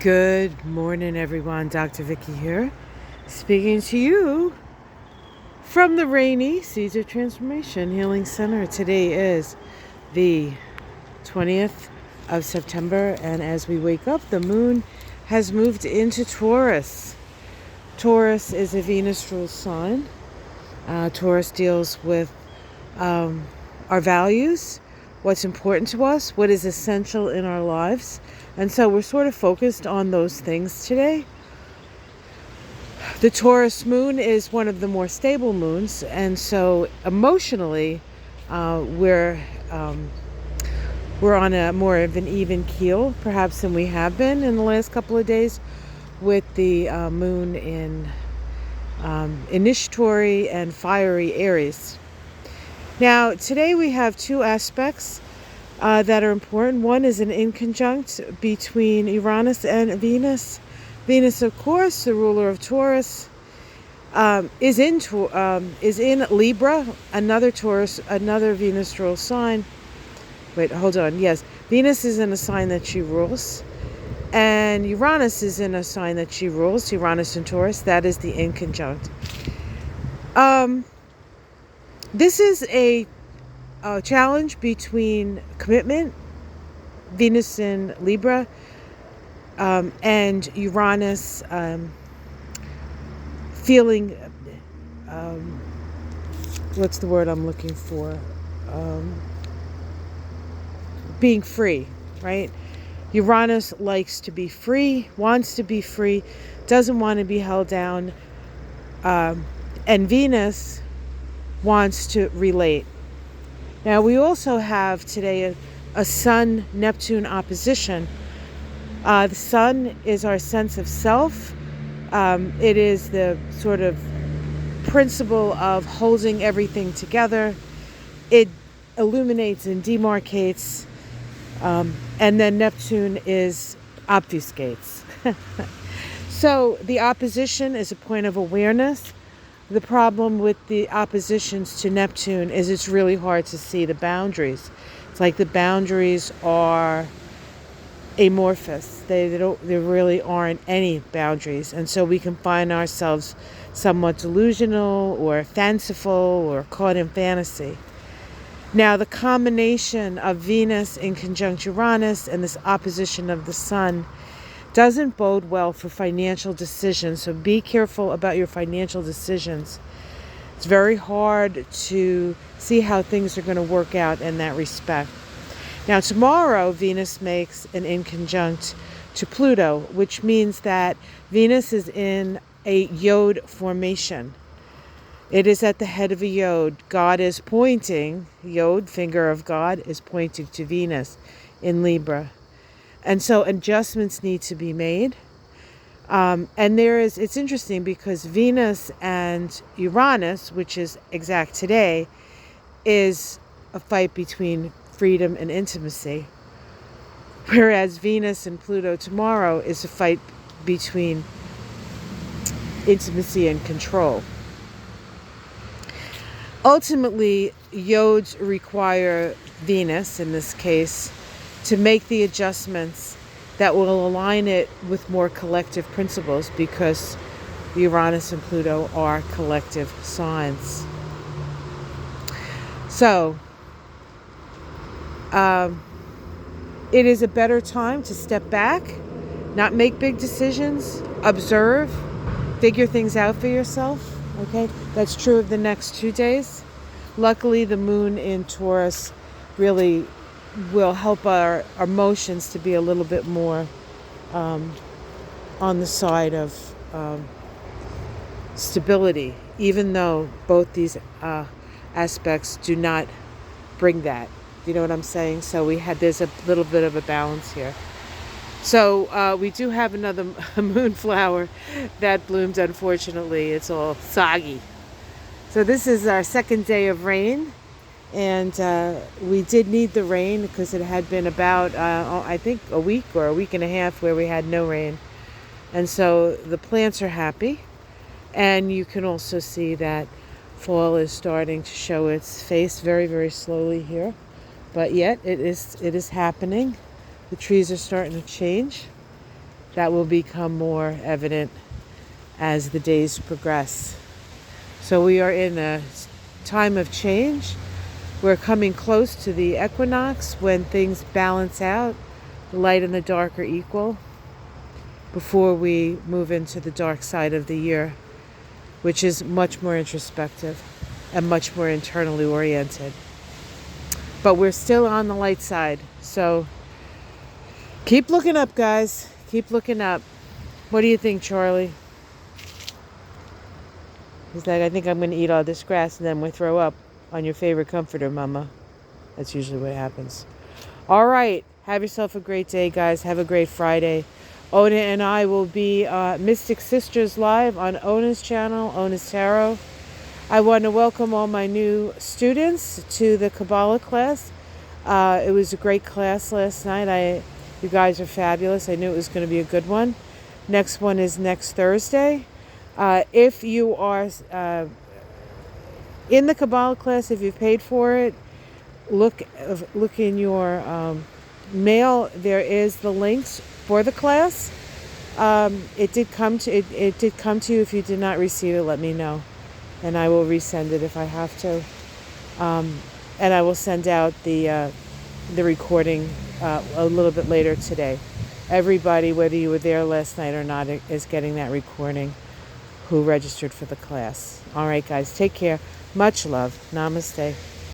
Good morning, everyone. Dr. Vicky here, speaking to you from the rainy Seeds of Transformation Healing Center. Today is the 20th of September, and as we wake up, the moon has moved into Taurus. Taurus is a Venus ruled sign. Taurus deals with our values, what's important to us, what is essential in our lives. And so we're sort of focused on those things today. The Taurus moon is one of the more stable moons, and so emotionally we're on a more of an even keel, perhaps, than we have been in the last couple of days, with the moon in initiatory and fiery Aries. Now, today we have two aspects that are important. One is an inconjunct between Uranus and Venus. Venus, of course, the ruler of Taurus, is in Libra, another Venus ruled sign. Wait, hold on. Yes, Venus is in a sign that she rules, and Uranus is in a sign that she rules. Uranus and Taurus. That is the inconjunct. This is a challenge between commitment, Venus in Libra, and Uranus feeling, what's the word I'm looking for? Being free, right? Uranus likes to be free, wants to be free, doesn't want to be held down, and Venus wants to relate. Now, we also have today a Sun-Neptune opposition. The Sun is our sense of self. It is the sort of principle of holding everything together. It illuminates and demarcates. And then Neptune is obfuscates. So the opposition is a point of awareness. The problem with the oppositions to Neptune is it's really hard to see the boundaries. It's like the boundaries are amorphous. There really aren't any boundaries. And so we can find ourselves somewhat delusional or fanciful or caught in fantasy. Now, the combination of Venus in conjunct Uranus and this opposition of the Sun doesn't bode well for financial decisions. So be careful about your financial decisions. It's very hard to see how things are going to work out in that respect. Now, tomorrow, Venus makes an inconjunct to Pluto, which means that Venus is in a yod formation. It is at the head of a yod. God is pointing, yod, finger of God, is pointing to Venus in Libra. And so adjustments need to be made. And it's interesting because Venus and Uranus, which is exact today, is a fight between freedom and intimacy. Whereas Venus and Pluto tomorrow is a fight between intimacy and control. Ultimately, yods require Venus, in this case, to make the adjustments that will align it with more collective principles, because Uranus and Pluto are collective signs. So, it is a better time to step back, not make big decisions, observe, figure things out for yourself. Okay, that's true of the next 2 days. Luckily, the moon in Taurus really will help our emotions to be a little bit more on the side of stability, even though both these aspects do not bring that. You know what I'm saying? So there's a little bit of a balance here. So we do have another moonflower that bloomed. Unfortunately, it's all soggy. So this is our second day of rain. And we did need the rain because it had been about, I think, a week or a week and a half where we had no rain. And so the plants are happy. And you can also see that fall is starting to show its face very, very slowly here. But yet it is happening. The trees are starting to change. that will become more evident as the days progress. So we are in a time of change. We're coming close to the equinox when things balance out. The light and the dark are equal before we move into the dark side of the year, which is much more introspective and much more internally oriented. But we're still on the light side. So keep looking up, guys. Keep looking up. What do you think, Charlie? He's like, I think I'm going to eat all this grass and then we'll throw up on your favorite comforter, Mama. That's usually what happens. All right. Have yourself a great day, guys. Have a great Friday. Ona and I will be Mystic Sisters Live on Ona's channel, Ona's Tarot. I want to welcome all my new students to the Kabbalah class. It was a great class last night. You guys are fabulous. I knew it was going to be a good one. Next one is next Thursday. If you are in the Kabbalah class, if you've paid for it, look in your mail. There is the links for the class. It did come to you. If you did not receive it, let me know, and I will resend it if I have to. And I will send out the recording a little bit later today. Everybody, whether you were there last night or not, is getting that recording who registered for the class. All right, guys, take care. Much love. Namaste.